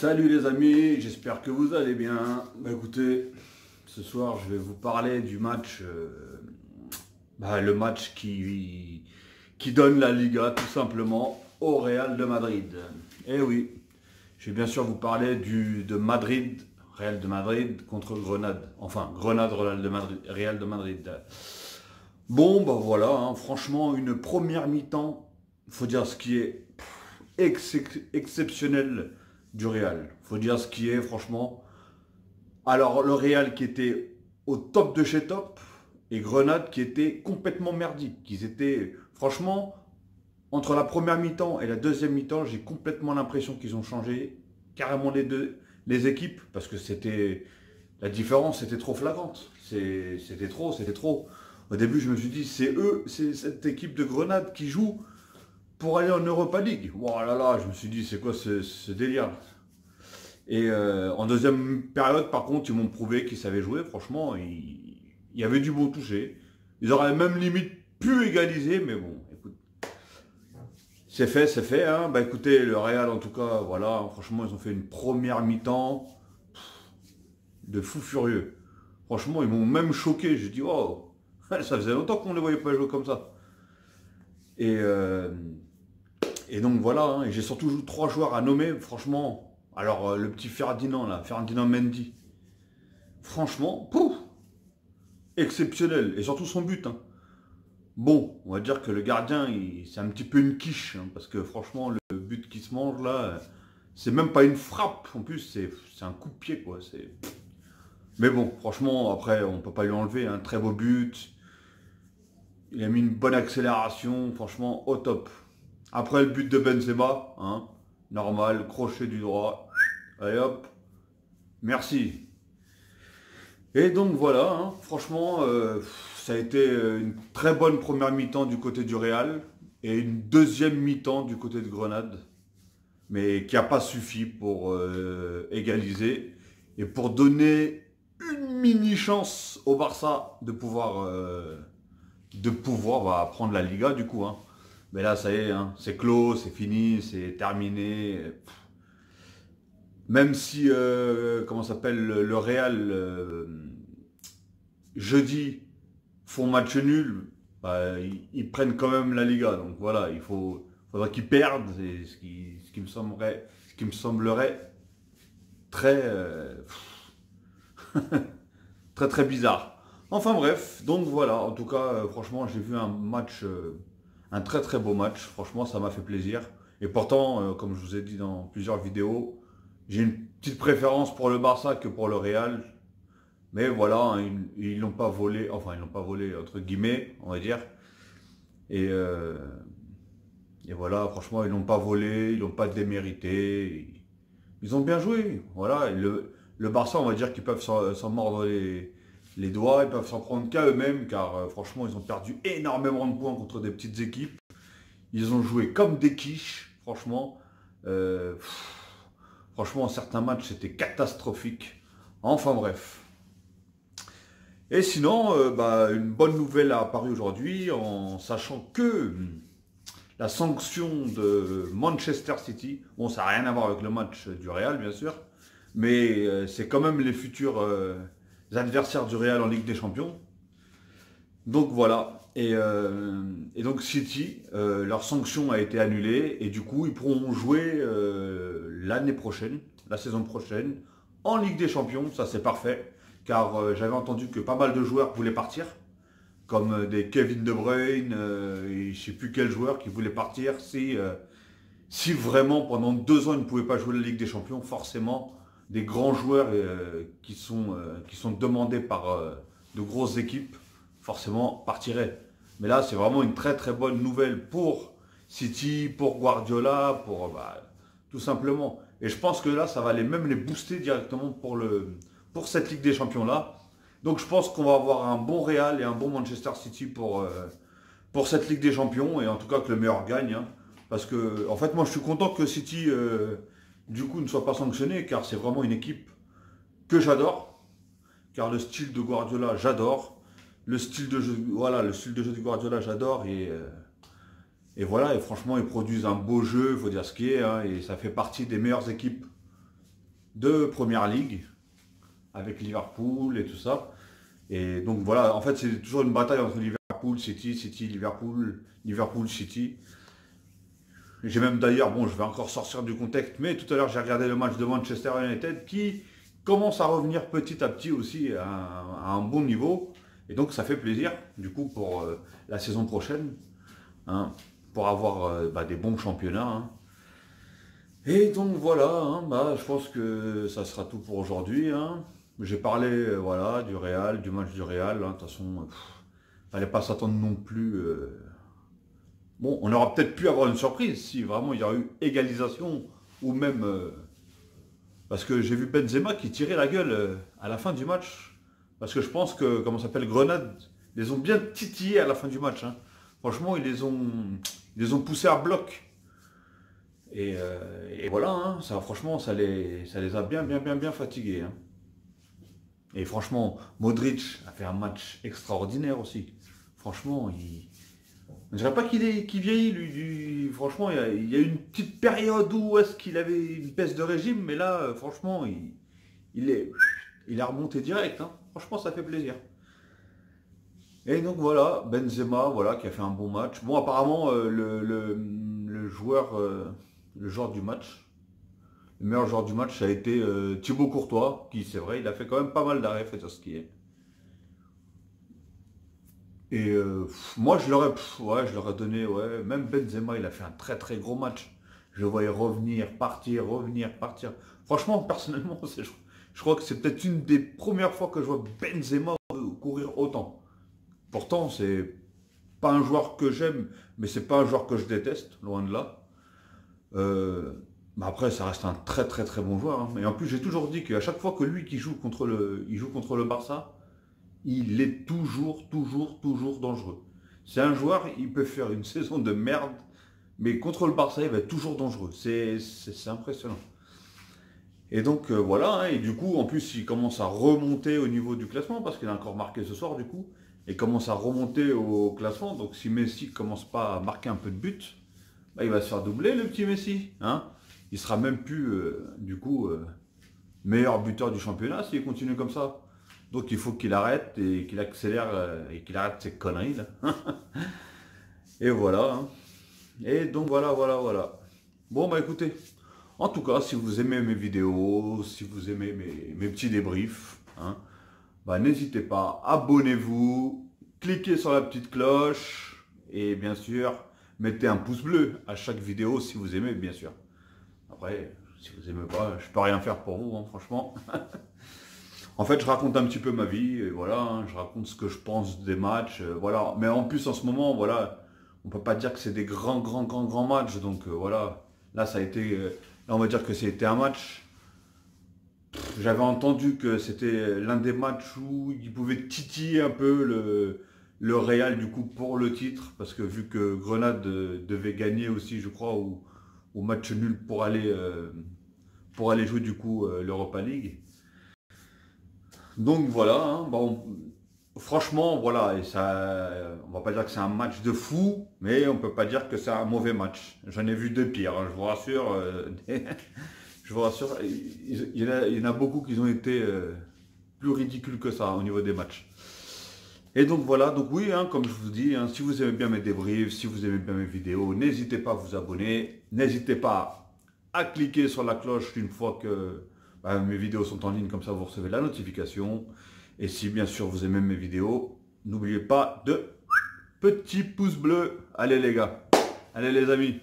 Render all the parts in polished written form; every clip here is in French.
Salut les amis, j'espère que vous allez bien. Écoutez, ce soir je vais vous parler du match, le match qui donne la Liga tout simplement au Real de Madrid. Eh oui, je vais bien sûr vous parler de Madrid, Real de Madrid contre Grenade. Enfin, Grenade, Real de Madrid. Real de Madrid. Bon, voilà, hein, franchement, une première mi-temps, il faut dire ce qui est exceptionnel du Real. Faut dire ce qui est, franchement. Alors, le Real qui était au top de chez top, et Grenade qui était complètement merdique. Ils étaient, franchement, entre la première mi-temps et la deuxième mi-temps, j'ai complètement l'impression qu'ils ont changé carrément les équipes, parce que la différence était trop flagrante. C'était trop. Au début, je me suis dit, c'est cette équipe de Grenade qui joue pour aller en Europa League. Voilà, là, je me suis dit, c'est quoi ce délire? Et en deuxième période, par contre, ils m'ont prouvé qu'ils savaient jouer. Franchement, il y avait du beau toucher. Ils auraient même limite pu égaliser, mais bon, écoute, c'est fait. Hein. Écoutez, le Real, en tout cas, voilà, franchement, ils ont fait une première mi-temps de fou furieux. Franchement, ils m'ont même choqué. J'ai dit, oh, ça faisait longtemps qu'on ne les voyait pas jouer comme ça. Et donc voilà, hein, et j'ai surtout 3 joueurs à nommer, franchement. Alors le petit Ferdinand là, Ferdinand Mendy, franchement, pouf, exceptionnel, et surtout son but. Hein. Bon, on va dire que le gardien, c'est un petit peu une quiche, hein, parce que franchement, le but qui se mange là, c'est même pas une frappe, en plus, c'est un coup de pied, quoi. Mais bon, franchement, après, on peut pas lui enlever, un très beau but. Il a mis une bonne accélération, franchement, au top. Après le but de Benzema, hein, normal, crochet du droit, allez hop, merci. Et donc voilà, hein, franchement, ça a été une très bonne première mi-temps du côté du Real et une deuxième mi-temps du côté de Grenade, mais qui n'a pas suffi pour égaliser et pour donner une mini chance au Barça de pouvoir prendre la Liga du coup. Hein. Mais là, ça y est, hein, c'est clos, c'est fini, c'est terminé. Même si, comment s'appelle, le Real, jeudi, font match nul, ils prennent quand même la Liga. Donc voilà, faudra qu'ils perdent, c'est ce qui me semblerait très, très très bizarre. Enfin bref, donc voilà, en tout cas, franchement, j'ai vu un match, un très très beau match, franchement, ça m'a fait plaisir. Et pourtant, comme je vous ai dit dans plusieurs vidéos, j'ai une petite préférence pour le Barça que pour le Real. Mais voilà, hein, ils l'ont pas volé, enfin ils l'ont pas volé entre guillemets, on va dire. Et, euh, et voilà, franchement, ils l'ont pas volé, ils l'ont pas démérité. Ils ont bien joué. Voilà, le Barça, on va dire qu'ils peuvent s'en mordre les doigts, ils peuvent s'en prendre qu'à eux-mêmes, car franchement, ils ont perdu énormément de points contre des petites équipes. Ils ont joué comme des quiches, franchement. Franchement, certains matchs, c'était catastrophique. Enfin bref. Et sinon, une bonne nouvelle a apparu aujourd'hui, en sachant que la sanction de Manchester City, bon, ça n'a rien à voir avec le match du Real, bien sûr, mais c'est quand même les futurs adversaires du Real en Ligue des Champions. Donc voilà, et donc City, leur sanction a été annulée, et du coup, ils pourront jouer l'année prochaine, la saison prochaine, en Ligue des Champions, ça c'est parfait, car j'avais entendu que pas mal de joueurs voulaient partir, comme des Kevin De Bruyne, et je ne sais plus quel joueur qui voulait partir, si vraiment pendant 2 ans ils ne pouvaient pas jouer la Ligue des Champions, forcément des grands joueurs qui sont demandés par de grosses équipes, forcément partiraient. Mais là c'est vraiment une très très bonne nouvelle pour City, pour Guardiola, tout simplement. Et je pense que là ça va même les booster directement pour cette Ligue des Champions là. Donc je pense qu'on va avoir un bon Real et un bon Manchester City pour cette Ligue des Champions, et en tout cas que le meilleur gagne. Hein. Parce que, en fait, moi je suis content que City, du coup, ne soit pas sanctionné, car c'est vraiment une équipe que j'adore. Car le style de Guardiola, j'adore. Le style de jeu de Guardiola, j'adore. Et voilà, et franchement, ils produisent un beau jeu, il faut dire ce qui est, hein, et ça fait partie des meilleures équipes de Première Ligue avec Liverpool et tout ça. Et donc voilà, en fait c'est toujours une bataille entre Liverpool, City, City, Liverpool, Liverpool, City. J'ai même d'ailleurs, bon je vais encore sortir du contexte, mais tout à l'heure j'ai regardé le match de Manchester United qui commence à revenir petit à petit aussi à un bon niveau. Et donc ça fait plaisir du coup pour la saison prochaine, hein, pour avoir des bons championnats. Hein. Et donc voilà, hein, je pense que ça sera tout pour aujourd'hui. Hein. J'ai parlé voilà, du Real, du match du Real. Hein. De toute façon, fallait pas s'attendre non plus. Bon, on aurait peut-être pu avoir une surprise si vraiment il y aurait eu égalisation ou même parce que j'ai vu Benzema qui tirait la gueule à la fin du match. Parce que je pense que, comment ça s'appelle, Grenade, ils les ont bien titillés à la fin du match. Hein. Franchement, ils les ont poussés à bloc. Et voilà, hein, ça, franchement, ça les a bien fatigués. Hein. Et franchement, Modric a fait un match extraordinaire aussi. Franchement, je ne dirais pas qu'il vieillit, lui. Franchement, il y a eu une petite période où est-ce qu'il avait une baisse de régime, mais là, franchement, il est remonté direct. Hein. Franchement, ça fait plaisir. Et donc voilà, Benzema, voilà, qui a fait un bon match. Bon, apparemment, le joueur du match, le meilleur joueur du match, ça a été Thibaut Courtois, qui, c'est vrai, il a fait quand même pas mal d'arrêts, fait ce qui est. Et moi, je l'aurais donné, ouais. Même Benzema, il a fait un très gros match. Je le voyais revenir, partir. Franchement, personnellement, je crois que c'est peut-être une des premières fois que je vois Benzema courir autant. Pourtant, c'est pas un joueur que j'aime, mais c'est pas un joueur que je déteste, loin de là. Après, ça reste un très bon joueur. Hein. Et en plus, j'ai toujours dit qu'à chaque fois que lui qui joue contre le Barça, il est toujours dangereux. C'est un joueur, il peut faire une saison de merde, mais contre le Barça, il va être toujours dangereux. C'est impressionnant. Et donc voilà, hein, et du coup, en plus, il commence à remonter au niveau du classement, parce qu'il a encore marqué ce soir, du coup, et commence à remonter au classement. Donc si Messi commence pas à marquer un peu de buts, il va se faire doubler, le petit Messi. Hein. Il sera même plus, du coup, meilleur buteur du championnat s'il continue comme ça. Donc il faut qu'il arrête et qu'il accélère et qu'il arrête ses conneries là. Et voilà. Hein. Et donc voilà. Bon écoutez, en tout cas, si vous aimez mes vidéos, si vous aimez mes petits débriefs, hein, n'hésitez pas, abonnez-vous, cliquez sur la petite cloche et bien sûr, mettez un pouce bleu à chaque vidéo si vous aimez, bien sûr. Après, si vous aimez pas, je peux rien faire pour vous, hein, franchement. En fait, je raconte un petit peu ma vie, et voilà, hein, je raconte ce que je pense des matchs, voilà. Mais en plus, en ce moment, voilà, on peut pas dire que c'est des grands matchs, donc voilà. Là, ça a été, là, on va dire que c'était un match. J'avais entendu que c'était l'un des matchs où il pouvait titiller un peu le Real, du coup, pour le titre, parce que vu que Grenade devait gagner aussi, je crois, au match nul pour aller jouer, du coup, l'Europa League. Donc voilà, hein, franchement, voilà, et ça, on va pas dire que c'est un match de fou, mais on peut pas dire que c'est un mauvais match. J'en ai vu de pire, hein, je vous rassure. Je vous rassure, il y en a beaucoup qui ont été plus ridicules que ça au niveau des matchs. Et donc voilà, donc oui, hein, comme je vous dis, hein, si vous aimez bien mes débriefs, si vous aimez bien mes vidéos, n'hésitez pas à vous abonner, n'hésitez pas à cliquer sur la cloche une fois que mes vidéos sont en ligne, comme ça vous recevez la notification. Et si bien sûr vous aimez mes vidéos, n'oubliez pas de petit pouce bleu. Allez les gars, allez les amis,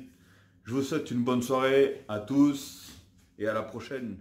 je vous souhaite une bonne soirée à tous et à la prochaine.